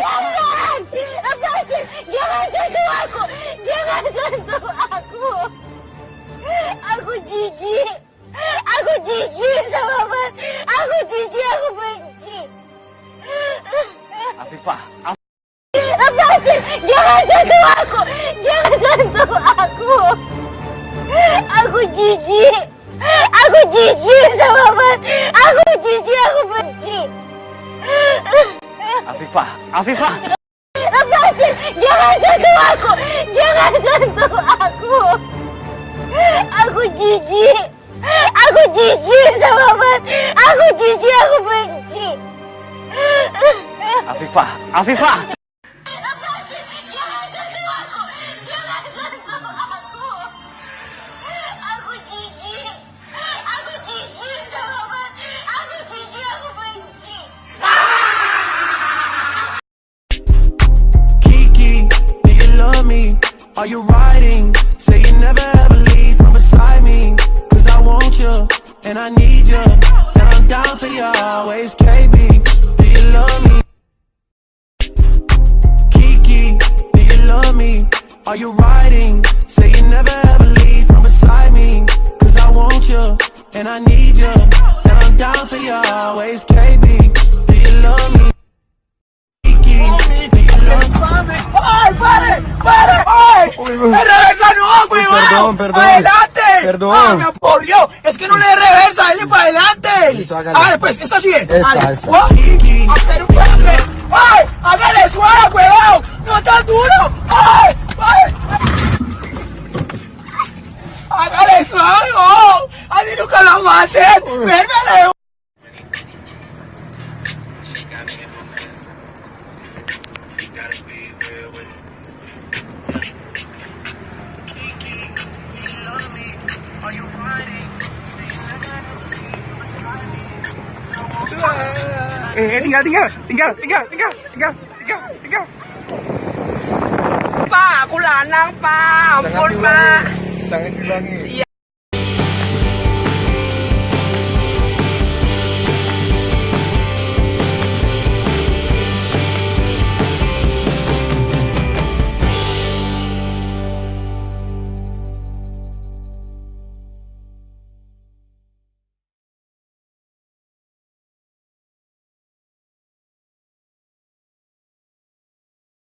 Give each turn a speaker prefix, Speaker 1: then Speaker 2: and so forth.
Speaker 1: Jangan! Lepasin! Jangan sentuh aku! Jangan sentuh aku! Aku jijik! Aku jijik sama Mas! Aku jijik, aku benci!
Speaker 2: Afifah,
Speaker 1: Lepasin! Jangan sentuh aku! Jangan sentuh aku! Aku jijik! Aku jijik sama Mas! Aku jijik, aku benci!
Speaker 2: Afifah.
Speaker 1: Lepasin! Jangan sentuh aku! Jangan sentuh aku! Aku jijik! Aku jijik sama Mas! Aku jijik, aku benci!
Speaker 2: Afifah.
Speaker 1: Lepasin! Jangan sentuh aku! Jangan sentuh aku! Aku jijik! Aku jijik sama Mas! Aku jijik, aku benci!
Speaker 3: Kiki, do you love me? Are you riding? Say you never ever leave from beside me. Cause I want you, and I need you. And I'm down for you always, KB. Do you love me? Kiki, do you love me? Are you riding? Say you never ever leave from beside me. Cause I want you, and I need you. And I'm down for you always, KB. Do you love me? Kiki, do you love me?
Speaker 4: ¡Ay, pare! ¡Pare! ¡Ay! ¡Me reversa no, güey!
Speaker 2: Perdón.
Speaker 4: ¡Adelante!
Speaker 2: Perdón.
Speaker 4: ¡Ah, me apoyó! ¡Es que no le dé reversa! ¡Dale para adelante!
Speaker 2: Listo, hágale.
Speaker 4: Hágale, pues, esta sí es.
Speaker 2: Esta.
Speaker 4: ¡Ay! ¡Pero espérate! ¡Ay! ¡Hágale suave, huevón! ¡No tan duro! ¡Ay! ¡Ay! ¡Hágale suave, no! ¡Así nunca lo vamos a hacer! ¡Vérmele! Tinggal. Pa, aku lanang, pa. Ampun, pa.
Speaker 2: Jangan diulangi.